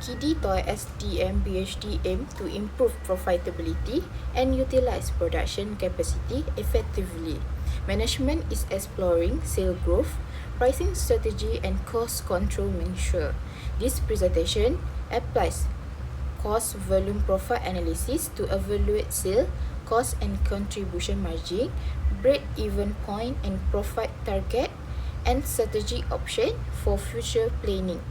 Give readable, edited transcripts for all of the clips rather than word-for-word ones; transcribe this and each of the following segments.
TD Toy SDM BHD aim to improve profitability and utilize production capacity effectively. Management is exploring sale growth, pricing strategy and cost control measure. This presentation applies cost volume profile analysis to evaluate sale, cost and contribution margin, break-even point and profit target, and strategy option for future planning.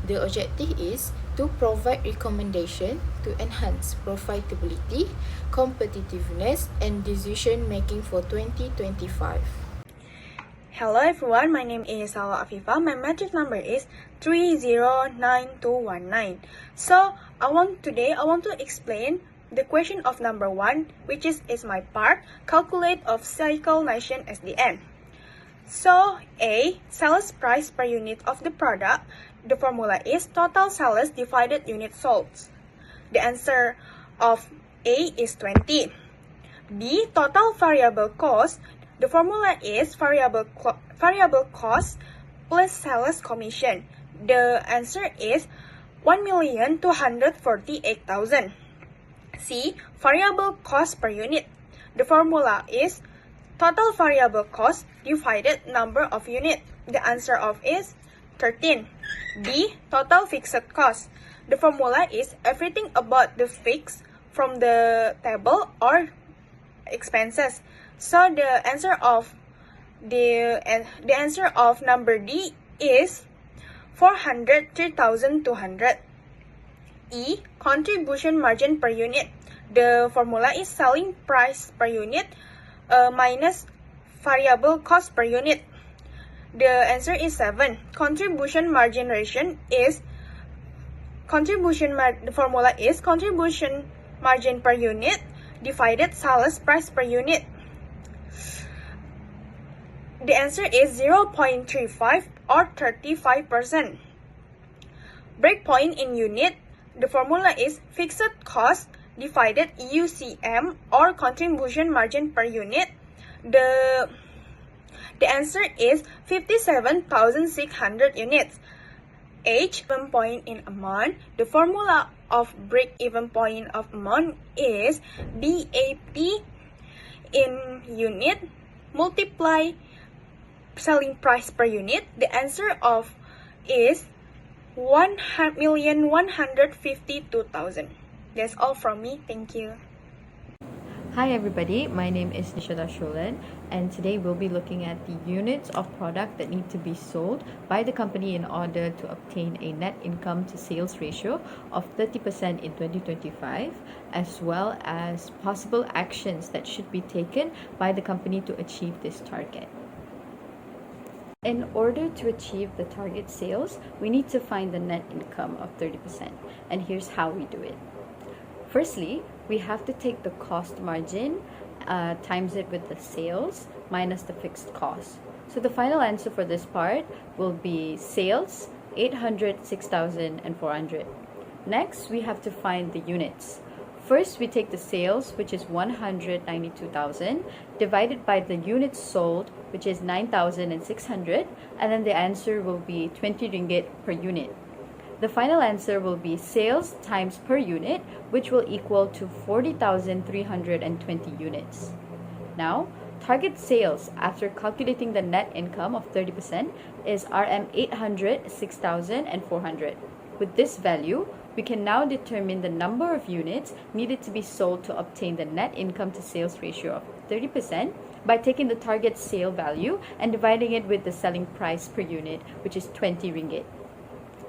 The objective is to provide recommendation to enhance profitability, competitiveness, and decision making for 2025. Hello everyone, my name is Salwa Afifa. My matric number is 309219. So today I want to explain the question of number 1, which is my part, calculate of cycle nation SDN. So A, sales price per unit of the product. The formula is total sales divided unit sold. The answer of A is 20. B, total variable cost. The formula is variable cost plus sales commission. The answer is 1,248,000. C, variable cost per unit. The formula is total variable cost divided number of units. The answer of is 13. D, total fixed cost. The formula is everything about the fixed from the table or expenses. So the answer of number D is 403,200. E, contribution margin per unit. The formula is selling price per unit minus variable cost per unit. The answer is 7. Contribution margin ratio is the formula is contribution margin per unit divided sales price per unit. The answer is 0.35 or 35%. Breakpoint in unit. The formula is fixed cost divided UCM or contribution margin per unit. The answer is 57,600 units. H, break-even point in amount. The formula of break-even point of amount is BAP in unit multiply selling price per unit. The answer of is 1,152,000. That's all from me. Thank you. Hi everybody, my name is Nishada Sholan, and today we'll be looking at the units of product that need to be sold by the company in order to obtain a net income to sales ratio of 30% in 2025, as well as possible actions that should be taken by the company to achieve this target. In order to achieve the target sales, we need to find the net income of 30%, and here's how we do it. Firstly, we have to take the cost margin, times it with the sales, minus the fixed cost. So the final answer for this part will be sales, 806,400. Next, we have to find the units. First, we take the sales, which is 192,000, divided by the units sold, which is 9,600, and then the answer will be 20 ringgit per unit. The final answer will be sales times per unit, which will equal to 40,320 units. Now, target sales after calculating the net income of 30% is RM 806,400. With this value, we can now determine the number of units needed to be sold to obtain the net income to sales ratio of 30% by taking the target sale value and dividing it with the selling price per unit, which is 20 ringgit.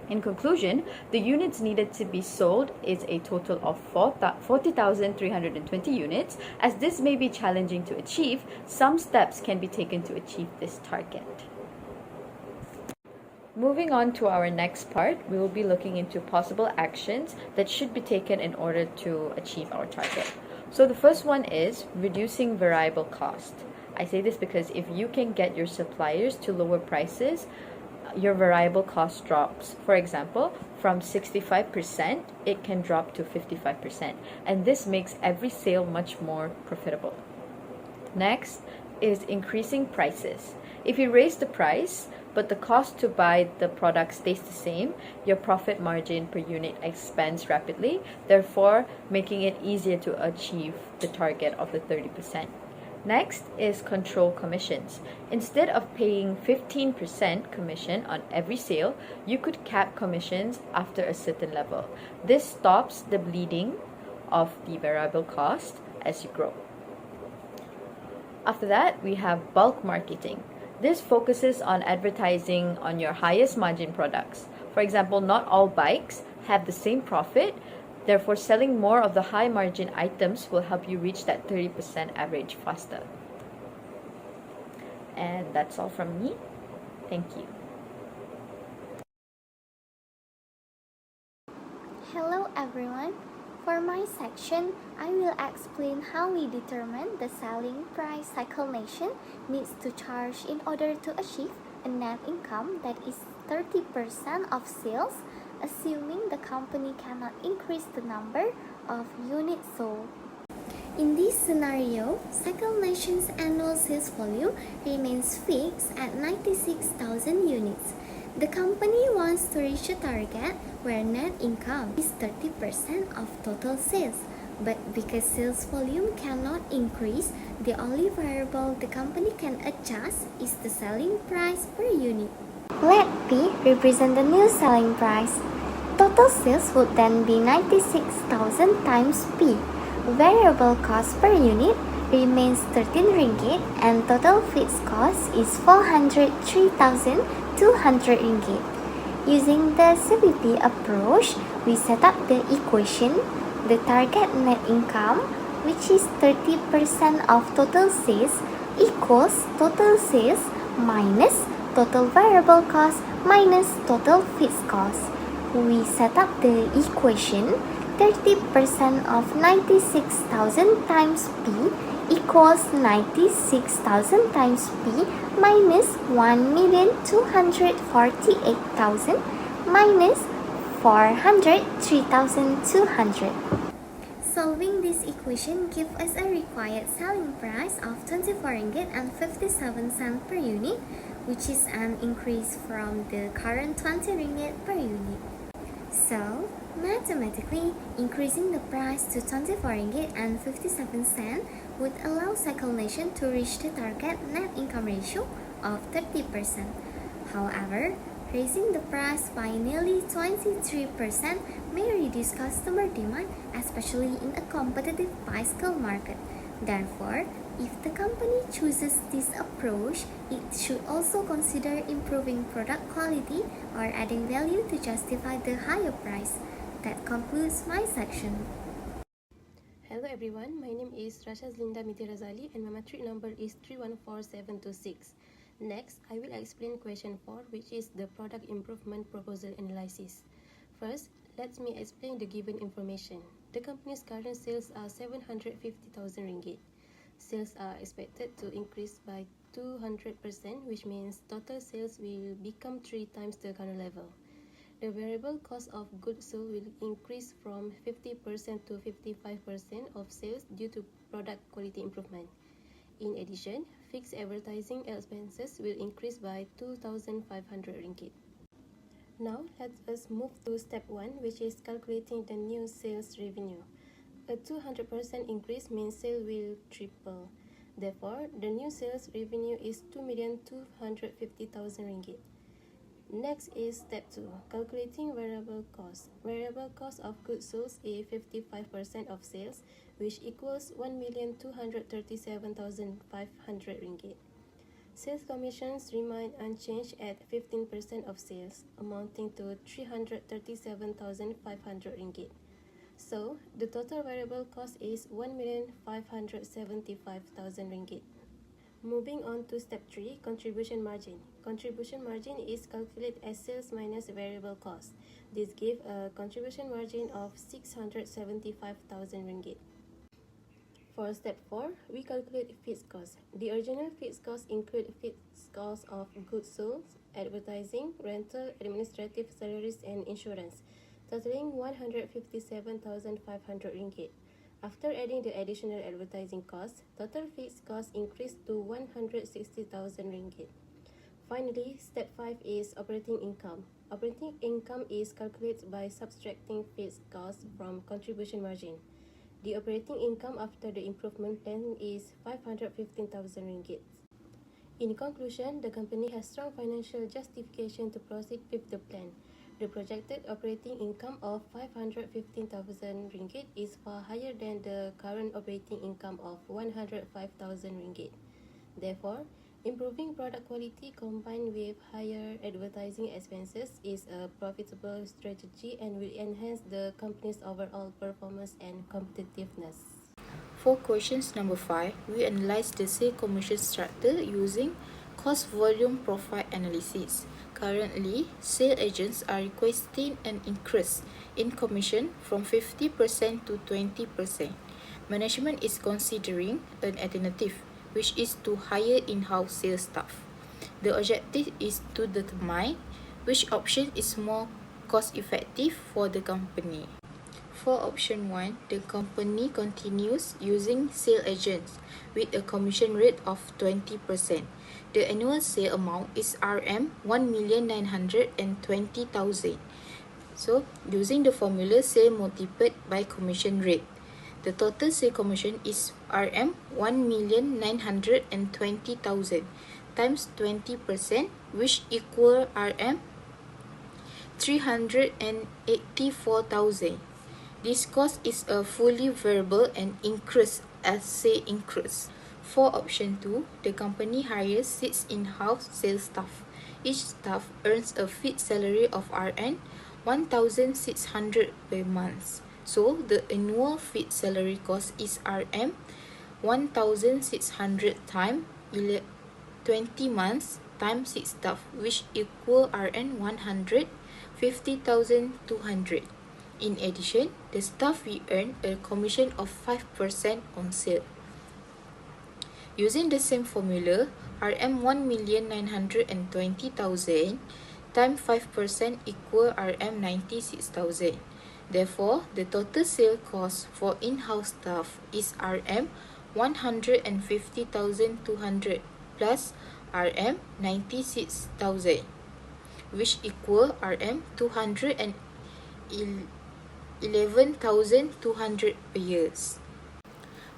In conclusion, the units needed to be sold is a total of 40,320 units. As this may be challenging to achieve, some steps can be taken to achieve this target. Moving on to our next part, we will be looking into possible actions that should be taken in order to achieve our target. So the first one is reducing variable cost. I say this because if you can get your suppliers to lower prices, your variable cost drops. For example, from 65%, it can drop to 55%. And this makes every sale much more profitable. Next, is increasing prices. If you raise the price, but the cost to buy the product stays the same, your profit margin per unit expands rapidly, therefore making it easier to achieve the target of the 30%. Next is control commissions. Instead of paying 15% commission on every sale, you could cap commissions after a certain level. This stops the bleeding of the variable cost as you grow. After that, we have bulk marketing. This focuses on advertising on your highest margin products. For example, not all bikes have the same profit. Therefore, selling more of the high margin items will help you reach that 30% average faster. And that's all from me. Thank you. Hello everyone. For my section, I will explain how we determine the selling price Cycle Nation needs to charge in order to achieve a net income that is 30% of sales, assuming the company cannot increase the number of units sold. In this scenario, Cycle Nation's annual sales volume remains fixed at 96,000 units. The company wants to reach a target where net income is 30% of total sales, but because sales volume cannot increase, the only variable the company can adjust is the selling price per unit. Let P represent the new selling price. Total sales would then be 96,000 times P. Variable cost per unit remains 13 ringgit and total fixed cost is 403,200 ringgit. Using the CVP approach, we set up the equation. The target net income, which is 30% of total sales, equals total sales minus total variable cost minus total fixed cost. We set up the equation. 30% of 96,000 times P equals 96,000 times P minus 1,248,000 minus 403,200. Solving this equation gives us a required selling price of 24 ringgit and 57 cents per unit, which is an increase from the current 20 ringgit per unit. So, mathematically, increasing the price to 24 ringgit and 57 cents would allow Cycle Nation to reach the target net income ratio of 30%. However, raising the price by nearly 23% may reduce customer demand, especially in a competitive bicycle market. Therefore, if the company chooses this approach, it should also consider improving product quality or adding value to justify the higher price. That concludes my section. Hello everyone, my name is Rasha Linda Mitirazali and my matric number is 314726. Next, I will explain question 4, which is the product improvement proposal analysis. First, let me explain the given information. The company's current sales are 750,000 ringgit. Sales are expected to increase by 200%, which means total sales will become 3 times the current level. The variable cost of goods sold will increase from 50% to 55% of sales due to product quality improvement. In addition, fixed advertising expenses will increase by 2,500 ringgit. Now, let us move to step 1, which is calculating the new sales revenue. A 200% increase means sales will triple. Therefore, the new sales revenue is 2,250,000 ringgit. Next is step 2, calculating variable cost. Variable cost of goods sold is 55% of sales, which equals 1,237,500 ringgit. Sales commissions remain unchanged at 15% of sales, amounting to 337,500 ringgit. So, the total variable cost is 1,575,000 ringgit. Moving on to step 3, contribution margin. Contribution margin is calculated as sales minus variable cost. This gives a contribution margin of 675,000 ringgit. For step 4, we calculate fixed cost. The original fixed cost include fixed cost of goods sold, advertising, rental, administrative salaries and insurance, totaling 157,500 ringgit. After adding the additional advertising cost, total fixed cost increased to 160,000 ringgit. Finally, step 5 is operating income. Operating income is calculated by subtracting fixed costs from contribution margin. The operating income after the improvement plan is 515,000 ringgit. In conclusion, the company has strong financial justification to proceed with the plan. The projected operating income of 515,000 ringgit is far higher than the current operating income of 105,000 ringgit. Therefore, improving product quality combined with higher advertising expenses is a profitable strategy and will enhance the company's overall performance and competitiveness. For questions number 5, we analyze the sale commission structure using cost volume profile analysis. Currently, sale agents are requesting an increase in commission from 50% to 20%. Management is considering an alternative, which is to hire in-house sales staff. The objective is to determine which option is more cost-effective for the company. For option 1, the company continues using sale agents with a commission rate of 20%. The annual sale amount is RM1,920,000. So, using the formula sale multiplied by commission rate, the total sale commission is RM1,920,000 times 20%, which equal RM384,000. This cost is a fully variable and increase as sale increase. For option 2, the company hires 6 in-house sales staff. Each staff earns a fixed salary of RM1,600 per month. So, the annual fixed salary cost is RM1,600 times 20 months times 6 staff, which equal RM150,200. In addition, the staff will earn a commission of 5% on sale. Using the same formula, RM1,920,000 times 5% equal RM96,000. Therefore, the total sale cost for in-house staff is RM150,200 plus RM96,000, which equal RM211,200 per year.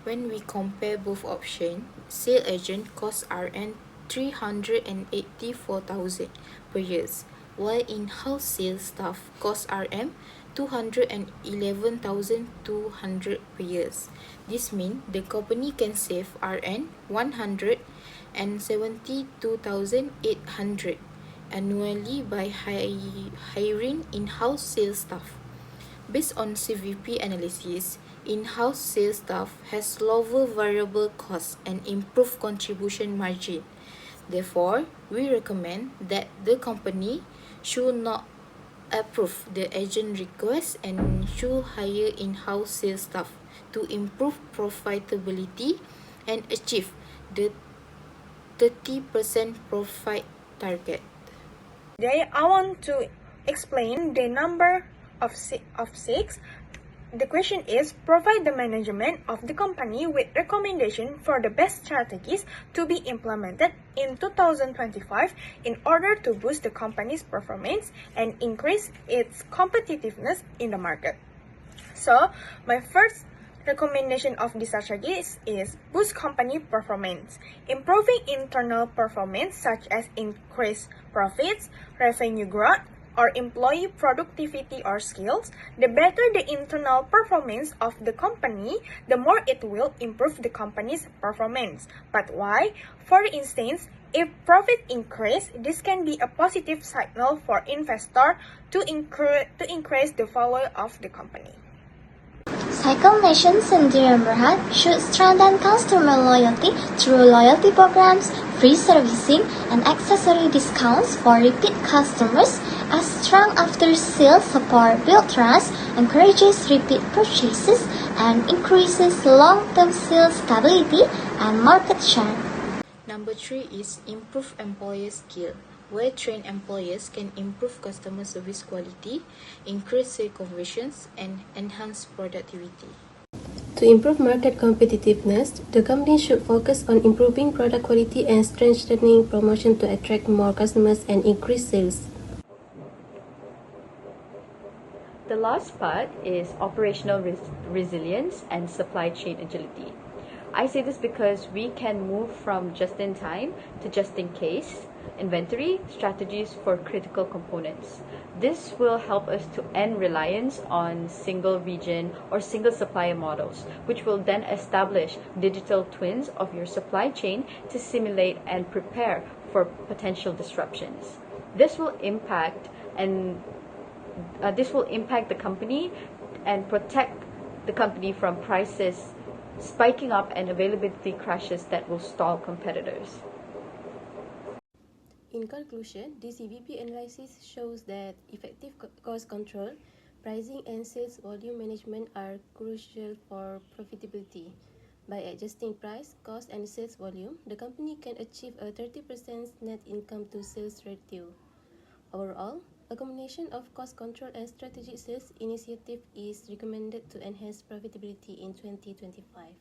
When we compare both options, sale agent costs RM384,000 per year, while in-house sales staff costs RM211,200 per year. This means the company can save RM172,800 annually by hiring in-house sales staff. Based on CVP analysis, in-house sales staff has lower variable costs and improved contribution margin. Therefore, we recommend that the company should not approve the agent request and should hire in-house sales staff to improve profitability and achieve the 30% profit target. Today, I want to explain the number of 6. The question is, provide the management of the company with recommendation for the best strategies to be implemented in 2025 in order to boost the company's performance and increase its competitiveness in the market. So, my first recommendation of the strategies is boost company performance. Improving internal performance such as increased profits, revenue growth, or employee productivity or skills, the better the internal performance of the company, the more it will improve the company's performance. But why? For instance, if profit increase, this can be a positive signal for investor to increase the value of the company. Cycle Nation Sendirian Berhad should strengthen customer loyalty through loyalty programs, free servicing, and accessory discounts for repeat customers, as strong after-sales support builds trust, encourages repeat purchases, and increases long-term sales stability and market share. Number 3 is improve employer skill, where trained employers can improve customer service quality, increase sale conversions, and enhance productivity. To improve market competitiveness, the company should focus on improving product quality and strengthening promotion to attract more customers and increase sales. The last part is operational resilience and supply chain agility. I say this because we can move from just in time to just in case inventory strategies for critical components. This will help us to end reliance on single region or single supplier models, which will then establish digital twins of your supply chain to simulate and prepare for potential disruptions. This will impact the company and protect the company from prices spiking up and availability crashes that will stall competitors. In conclusion, this EVP analysis shows that effective cost control, pricing and sales volume management are crucial for profitability. By adjusting price, cost and sales volume, the company can achieve a 30% net income to sales ratio. Overall, a combination of cost control and strategic sales initiative is recommended to enhance profitability in 2025.